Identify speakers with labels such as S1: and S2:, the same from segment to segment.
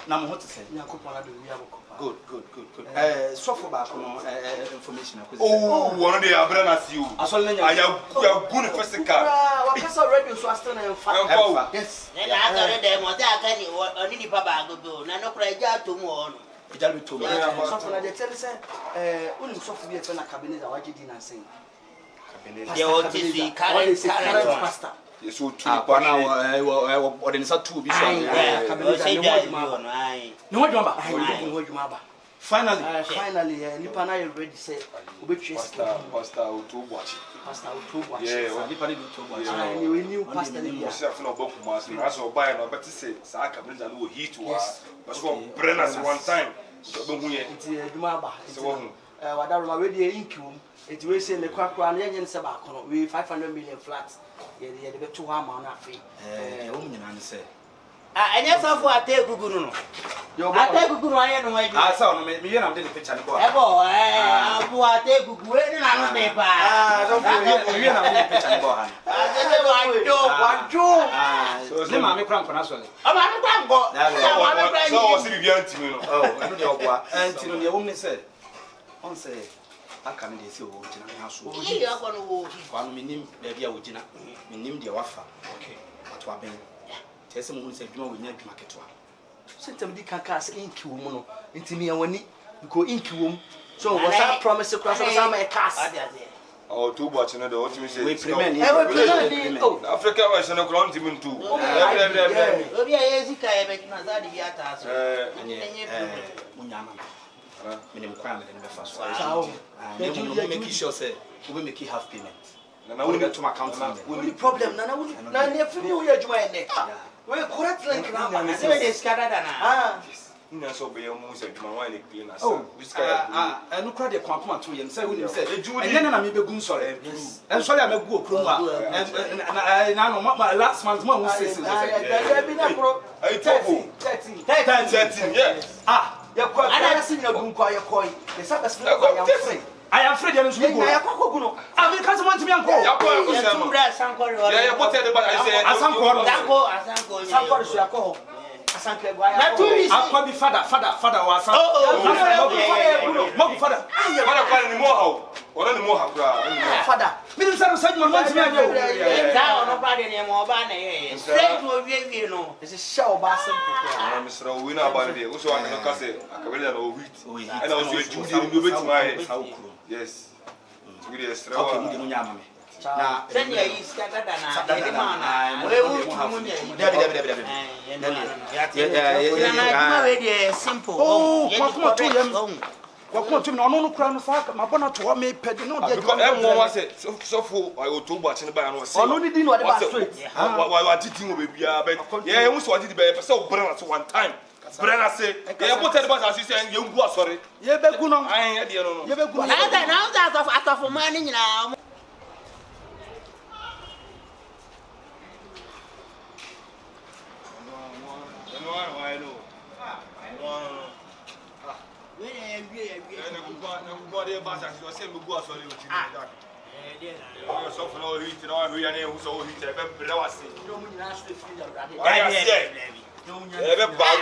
S1: na mo hote say. Good. SOFO ba kono information akwese.
S2: Oh, one day I bring us you.
S1: Asole nya.
S2: I good physical.
S3: What person already so still na
S2: fa.
S3: Yes.
S4: Na agare dem o ta aka ni oni ni baba agogo na no kura ja to mu onu.
S1: Ejal bi to mu.
S3: SOFO na dey tell say unu SOFO bi e fe na AKABENEZER waje di na sen.
S4: AKABENEZER. They want to see current
S3: pastor.
S2: So two
S1: na o de nsa two bi so. No wadwamba. Finally,
S3: nipa na you ready say obetwese
S2: pastor Otobuachi.
S3: Yeah,
S2: nipa
S3: na Otobuachi. We new pastor ni
S2: ya. Say na obo Kumasi. Na so buy na better say sa AKABENEZER no hit wa. Because one bring us one time. So be hu ye.
S3: Nti adwuma ba.
S2: So hu.
S3: Wadaroma we dey inkiwum. Eti we say le kwakwa na yenye nse ba kono. We 500 million flat. Ye dey beto ha ma na afi.
S1: O mu nyina ne say.
S4: Anya SOFO ate guguru no. Ate guguru aye no waji.
S1: Sa no me ye na de picture ne bo.
S4: Ebo abu ate guguru ni na no me ba.
S1: SOFO ye na de picture ne bo ha.
S3: Wajo.
S1: Ne ma me kran kona so le.
S4: O ma me kran go.
S2: So o si bi antimi no.
S1: Oh, eno de ogwa. Antimi no ye wo me say. On say aka me de say wo gina na so.
S4: Yi yo go no wo.
S1: Kwa no minim da bia wo gina. Minim de wafa. Okay. Atwa ben. Tese mo hunse dwuma wonya dwuma ketwa.
S3: Sentem di kaka se inki wo mu no. Ntimi ya wani because inki wo mu. So was that promise to cross some cast.
S2: Oh, Otobuachi no de what me say.
S1: We prement.
S3: Oh,
S2: Africa wa se no kro ntimi ntu.
S4: Obi aye zika e be na za di bi ata so.
S1: Munyama. Minim kwa me de be fa so. Ne make sure say we make half payment. Na we get to my account number.
S3: Only problem na ne fimi wo adwuma ene. We correct link na ma.
S4: Se we dey scatter na.
S2: Ina so be mu se adwuma wa le clean as.
S1: No kra de kwampoma to yem say we nim say ene na me be gun sore. En sore a me gu okrom a na no last month mo won say
S3: there be na pro
S2: 13 yes.
S3: Ya kwa ana sin na gun kwa ya koi. The sabes na kwa ya free.
S1: I am afraid you should go.
S3: Ya kwa ko no.
S1: I can't want to be uncle.
S2: Ya kwa ko se
S4: TUNDRA sankori.
S2: Ya put the bag I say
S4: asanko.
S3: Sankori so ya ko. Asanko gwa ya.
S4: Na tourist.
S1: Akwa bi father wa san. Mo father.
S2: Father kwa ni mo ha. Ora ni mo ha kra.
S3: Father.
S1: Me nim say so you want to be uncle.
S4: Za ono pa de ne mo ba na ye. Straight to wie no.
S3: This is show ba simple.
S2: Na Mr. we na ba de. Wo so aka no ka say AKABENEZER no wheat. And also you dey no betima. Yes. We dey extra.
S1: Okay, we dey munyama me.
S4: Na send ya yi scatter na. Dey man. We wo munya.
S1: Dabi.
S4: Na we dey simple.
S1: Oh, kwa to yem. Kwa to me no kura no fa ma bona to me pedi no dey.
S2: Because em won say SOFO Otobuachi ne ba no say.
S3: Ono ni di no dey ba straight.
S2: Wa titi wo be bia but yeah, you so titi be say o bring us one time. Brother say, you put the bus as you say, you go sorry.
S1: You be good no.
S2: I ain't no.
S1: You be good.
S4: Now that of money now.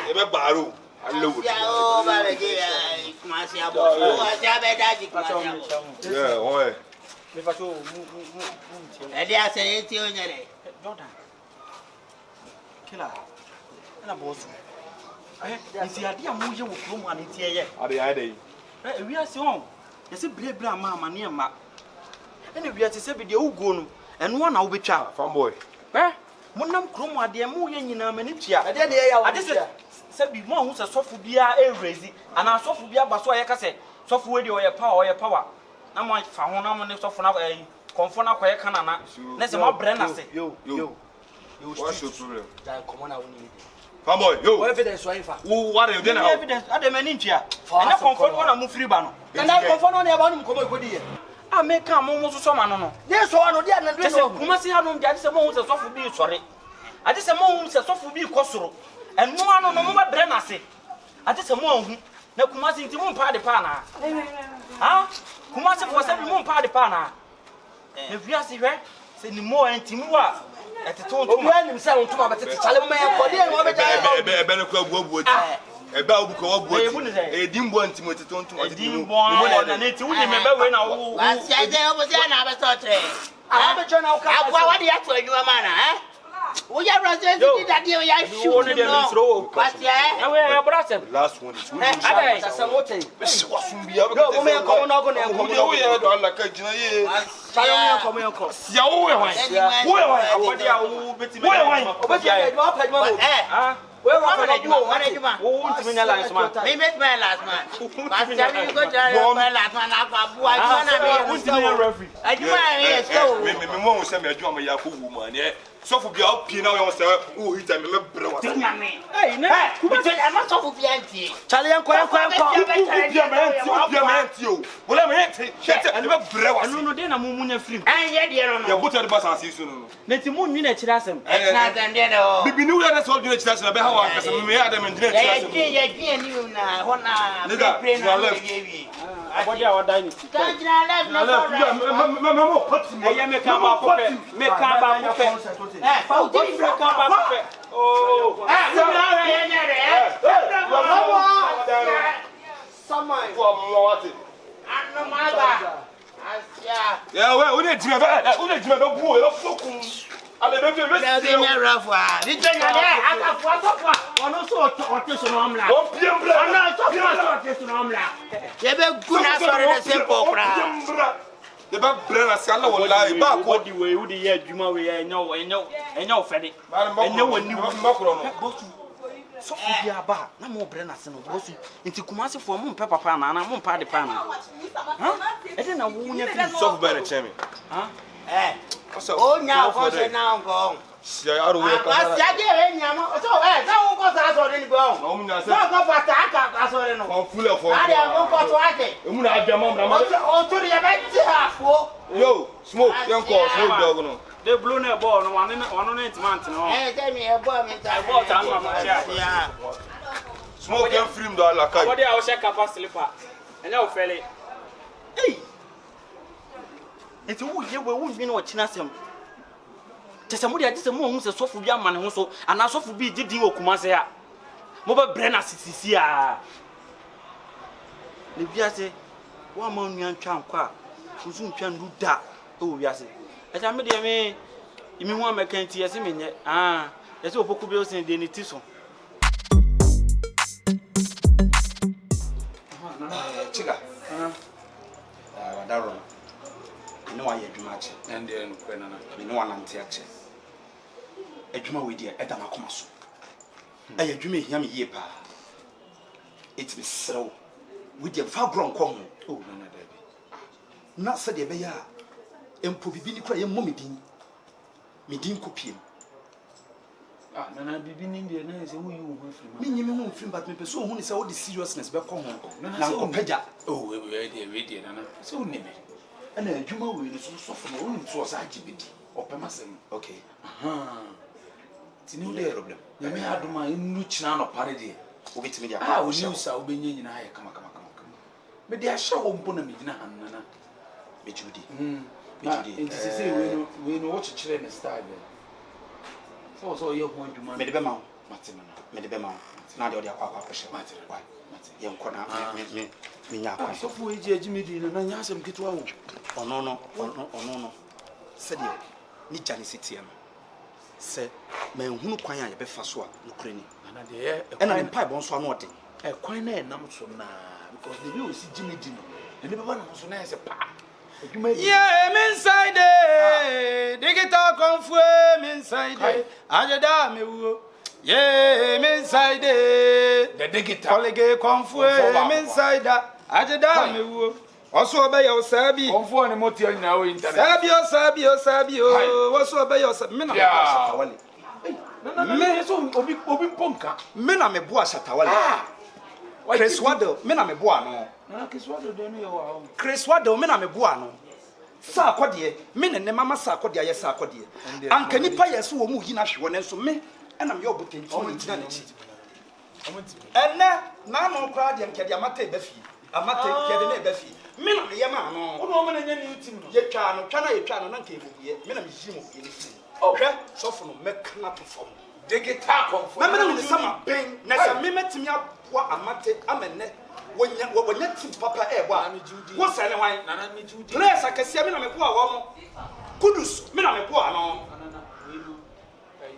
S2: Ebe baro allo
S4: ya o ba be je Kumasi abo o ja be daji Kumasi abo
S2: yeah oe
S3: Me fa to
S4: e dia se enti o nyere
S3: Jordan kila na boss nti ade a mo ye wo krom an nti eye
S2: ade
S3: wi ase on ye se brebra ama ne ma ene wi ase se bi de ugo no eno na wo betwa
S2: fanboy
S3: monam krom ade mo ye nyina ma ne tua ade de ya wo ade se bi mo hu se SOFO bia e raise ana SOFO bia ba so ye ka se SOFO we de o ye power na mo fa ho na mo ne SOFO na konfo na kwa ye kana na se mo bre na se
S2: yo what's your problem
S3: that come on na we need
S2: fanboy yo
S3: what evidence why fa
S2: what are you doing now
S3: evidence ade mani ntua na konfo no na mo free ba no na konfo no na ba no komo ikodi ye a me ka mo so ma no dey so no dey na dey no Kumasi ha no dey se mo hu se SOFO bi sori ade se mo hu se SOFO bi kosoro enu ano no mo ba bre na se ade se mo hu na Kumasi nti mo mpa de pa na ha Kumasi fo se bi mo mpa de pa na na wiase hwe se ni mo enti mu a eteto ntuma obi anim se ntuma betete chale mo me ko dey no be ja
S2: ebe no kwa buabuo ti eba obuko obuoti edimbo antimoti tontum
S3: edimbo na neti wuni me be we na wo
S4: asiaje obosia na abesotre
S3: abecho na uka
S4: akwa wadi ya to adwuma mana wo ya president di dade wo ya shoot no asia
S3: we brother
S2: last one is
S3: ada sasamote
S2: wasumbia
S3: no me enkomo na go na enkomo
S2: wo ya do alaka gina ye
S3: chayo enkomo enkomo
S2: sia wo wan
S3: abodi a wo betime obodi a do apadma mo we wa management wo ntimi na last man
S4: me met my last man asia we go to my last man akwa bu adwuma na me
S3: ntimi na referee
S4: adwuma na me so
S2: me mo se me adwuma ya ko wu man e sofo bia o pie na wo se o hita me bre wa
S4: nyame
S3: ne
S4: kubaje ama so fu bia ntie
S3: chale enko
S2: bia me ntie o wala me ntie shete ene me bre wa
S3: anu no de na munya film
S4: anye de no
S2: ya buta de basa si so no
S3: neti munwi na chira asem
S4: na zande no
S2: bibi ni wura de so de chira asem be ha wa kasa me ya de me ndire chira asem
S4: ya ji ni na hona
S2: pre
S4: na
S2: left
S3: abodi a wada ni
S4: tajina left na
S2: me mo pati
S3: eye me ka ba pope me ka ba pope
S4: fa o di fra
S3: ka ba pope oh
S4: na ya nyere
S3: samai
S2: mo wati
S4: anu maga asia
S2: ya we une jime do bu e lo fokun ale be
S4: na de nya rafa di tanya de akafu asofa
S3: ono so oteso no amla
S2: o piembra
S3: ana so oteso no amla
S4: ye be guna sore na sempo kra
S2: de ba brana sala wallahi ba ko
S3: di we udi ye adwuma we enyo ofede enyo wani
S2: makro no
S3: bosu so bi aba na mo bre na se no bosu nti Kumasi fo mo mpe papa na mo mpa de pa na e de na wo nya fi
S2: so ba na chemi
S4: o nya ko se na ngo
S2: si aro we ka
S4: asia de e nya mo so za wo ko sa so de ni bo
S2: no mu na se
S4: so ko fata aka so de no
S2: on full of
S4: ade ngo ko to ate
S2: emu na adwama mra ma
S4: o to de be ti ha fo
S2: yo smoke yanko smoke dog no
S3: they blow na ball no one no intimate no
S4: tell me e bo me ta
S3: ball ta no ma
S4: ya
S2: smoke yan film do ala kai
S3: body a o shake up slipper enya o fele eh enti wo ye we wo nwi na o china sem tese mo dia tese mo hu se sofu bi amane ho so ana sofu bi gidi wo Kumasi a mo ba bre na sisisi a le biase wa ma nwa ntwa nkwa uzu ntwa ndu da o biase eja me de me imi hu amekanti yesi menye yesi opoku bi o sin de ni ti so
S1: chiga wadaro no wa ye adwuma ache
S5: and then kwenana
S1: me no anante ache adwuma we dia eda makoma so aye adwuma ehia me yie pa it be serew we dia fa gron ko ho
S5: oh nana dabi
S1: na se de be ya empo bibi ni kura ye medin kopiem
S5: nana bibi ni ndie na se wo yi wo ho afiri ma
S1: me nyimi ho mfiri but me pese o hu ni se wo the seriousness be ko ho na nko pagya
S5: oh we dey nana se wo nime
S1: ana adwuma we ni so sofo no wo nso sa agibedi
S5: opemasem
S1: okay
S5: tini de problem ya me adoma inu china no pare de
S1: obetimi dia
S5: wo news a obenye nyina aye kama me de ahya wo mpo na medina hanana
S1: bejudi
S5: nti se we no watch chire ne style so ye ho adwuma
S1: me de be ma me de be ma na de odi akwa kwahye why ye nko na me nya akwa
S5: so fu eji agimedi na nya asem kitwa wo
S1: ono no se de ni jani sitia no se me hunu kwan a ye be fa so a nokure ni
S5: na de ye
S1: ena ne pipe bon so no ode
S5: kwan na enam so na because the way we see gimedi no ene baba na so na se pa adwuma
S1: yeah me inside digital confue me inside ajeda me wo yeah me inside
S5: the digital
S1: colleague confue me inside ajeda me wo oso obe ya osabi
S5: confue ne motia nyina wo internet
S1: sabi oso obe ya osabi me na me ashatawale
S5: me so obi ponka
S1: me na me bo ashatawale Chris Waddle me na me bo ano
S5: na Chris Waddle de no ye wa
S1: Chris Waddle me na me bo ano sa akode me ne mama sa akode aye sa akode anka nipa yeso wo mu hina hwe won enso me ena me obotanti o ntina na chi enne na no kra de nkede amata e ba fi amata nkede na e ba fi me na me ye ma no
S5: wo no me na nya ni team no
S1: ye twa no na nka ebuye me na me yi mo ye ni hwe hwe sofo no me kana perform
S5: digital comfort.
S1: Mama na sama ben na sa me metimi aboa amate amene wonya tim papa e boa wo sele hwan
S5: Nana me Judy.
S1: place akese me na me boa wo mo kudus me na me boa no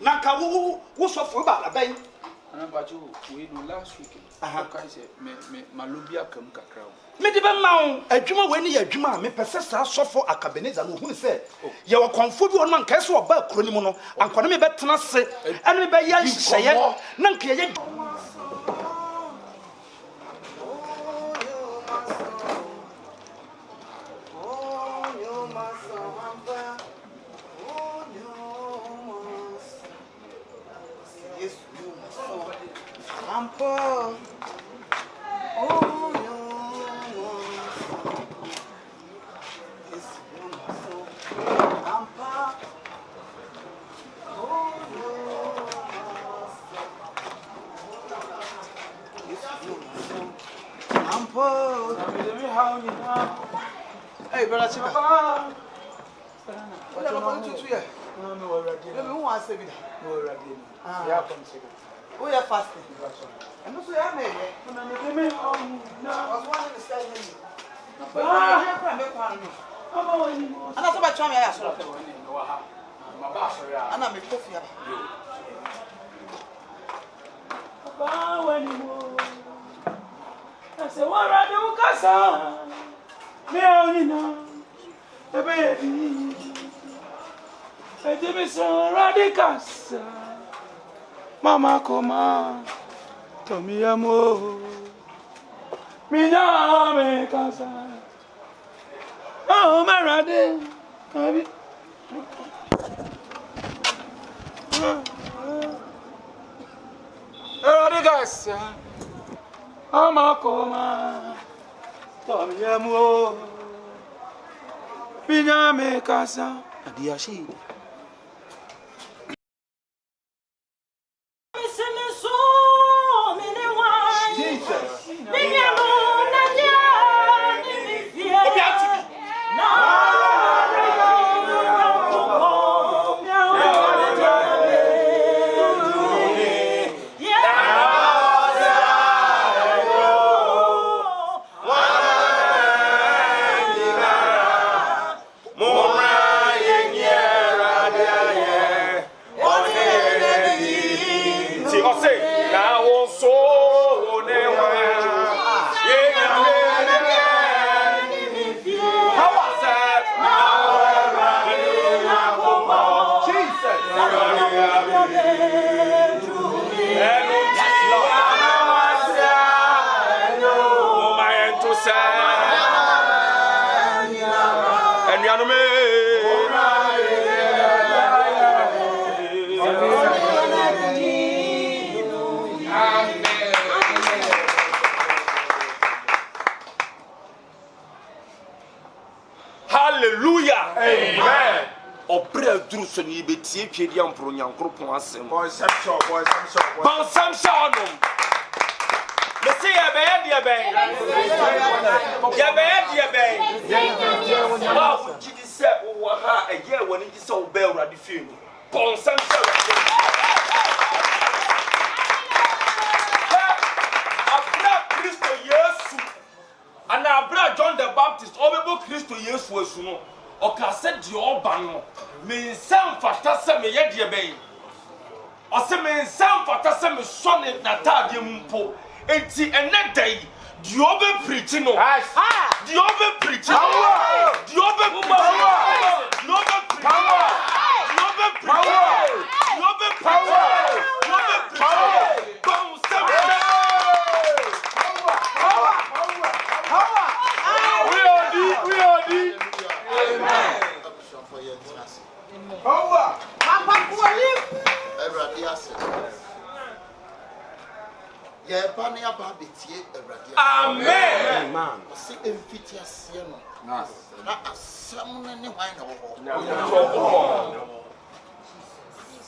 S1: na ka wo so fo ba la ben
S5: Nana bajo we no last week. Okay say me malobia kam kakra.
S1: me di be ma wo adwuma we ni ya adwuma me pese sa sofo akabeneza no hu se ye wo konfo bi ono nka se oba kro ni mu no ankone me betena se ene me be ya hyeye na nka ye
S6: Hey, brother, Chiba.
S5: Ah.
S6: What are you going to do here?
S5: No, no, already.
S6: Who wants to be there?
S5: No, already. Yeah, come see.
S6: Oh, you're fasting. And also, you're married.
S5: No, give me home.
S6: I
S5: No.
S6: was wondering to stay with you.
S5: Come on anymore.
S6: And that's about trying to ask you.
S5: My boss, yeah.
S6: And I'm a coffee.
S5: Come anymore. I say, what are you, Casa? Me only know. The baby. I did me so radicals. Mama, come on. Tell me, amo. Me now, me casa. Oh, my radicals. Radicals. Mama, come on. Tell me, amo. Me now, me casa. Adiashi.
S2: Hallelujah. Amen. Obre duru so ni betie twedi ampro nyankro pon asem.
S5: Boy, some shot.
S2: Bon sam shano. Me say ya be. Wow, jidi se wo ha eye woni ji se wo be urade fie mu. Bon sam shano. Kristo Yesu ana abra John the Baptist obebo Kristo Yesu asu no okase de oba no me nsam fata se me ye de ben o se me nsam fata se me so ne natade mpo enti ene dai de obe preach no de obe preach no de obe preach no Amen.
S7: Man. See emphitias no. Na asam ne hwan na wo.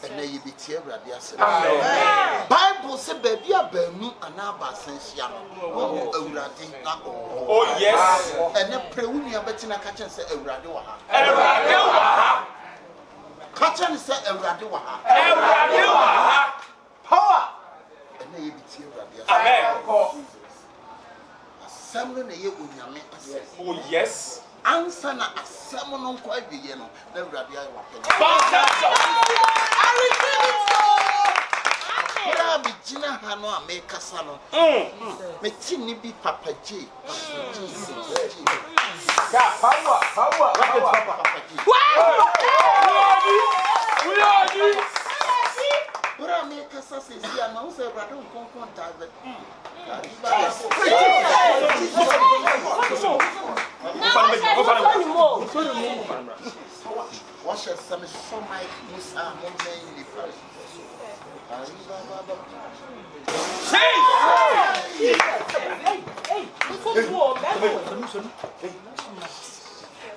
S7: Ena yibitie Awurade ase. Amen. Bible say baby abanu ana abasan hia no. Awurade na o.
S2: Oh yes.
S7: Ena prewuni abetina ka chen say Awurade wa ha.
S2: Awurade wa ha.
S7: Ka chen say Awurade wa ha.
S2: Awurade wa ha.
S7: asɛm no na ɛyɛ onyame asɛm.
S2: Oh yes.
S7: Ansa na asɛm no nkɔ awie no na Awurade ayɛ wapɛ. Ora bi gina ha no a me kasa no. Me ti ni bi Papa J.
S2: Yeah, power. We are
S7: Ora me kasa se si ama wo se Awurade nkonkon tabe. Wash some so my musa mo me first.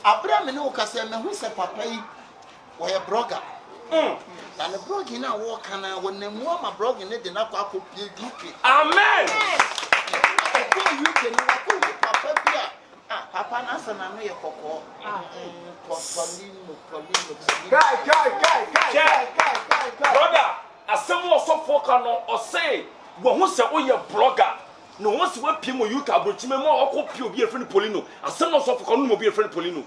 S7: Abraham no kasa me hu se papa yi wo ye blogger. And the blogging now walk and when the more my blogging they na kwa kopie UK.
S2: Amen.
S7: UK no ko papa bia. Papa na say na no ye kokko. Guy.
S2: Brother, asem wo so foka no o say wo hu se wo ye blogger. No wo se wa pie mo UK abrochime mo okopie obi e friend Polino. Asem no so foka no mo obi e friend Polino.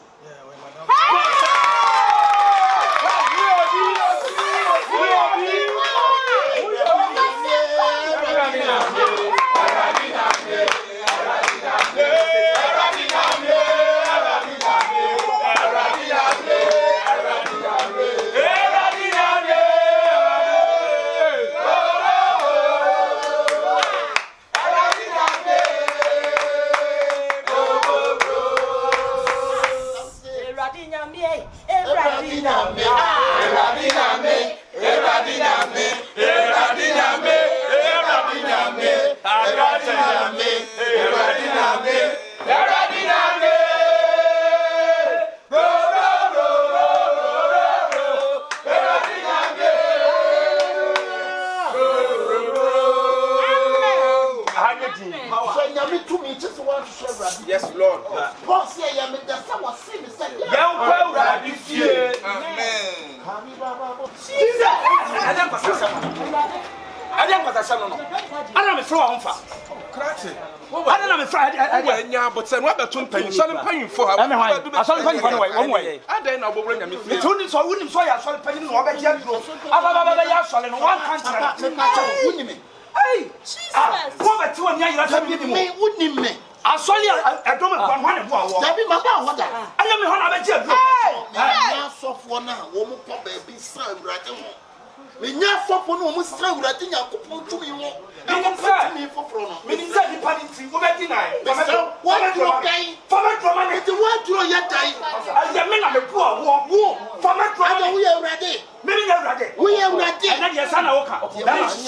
S2: Yes, Lord.
S7: Boss here, you make the someone see me say.
S1: I don't want to say no. I don't throw on fire. I don't Friday. I
S2: nya but say what between pen so pen for her.
S1: I saw pen for one way.
S2: I don't know what bring me.
S1: It's only so wouldn't so ya saw pen no be ya grow. Aba ya saw no one country. Hey, Jesus. Come back to anya you say me wouldn't me. I saw you I don't want one more. That be my what that. I am me hona be je grow.
S7: Na SOFO na wo mo ko ba bi san Awurade ho. Me nya SOFO no mo san Awurade Yakobon tumi ho.
S1: Me say the party go be deny. What do you say? Former drama
S7: It what do you die?
S1: I am na me poor wo. Former drama
S7: we are ready.
S1: Me ni Awurade.
S7: We are ready.
S1: Na dey sana wo ka.
S7: That is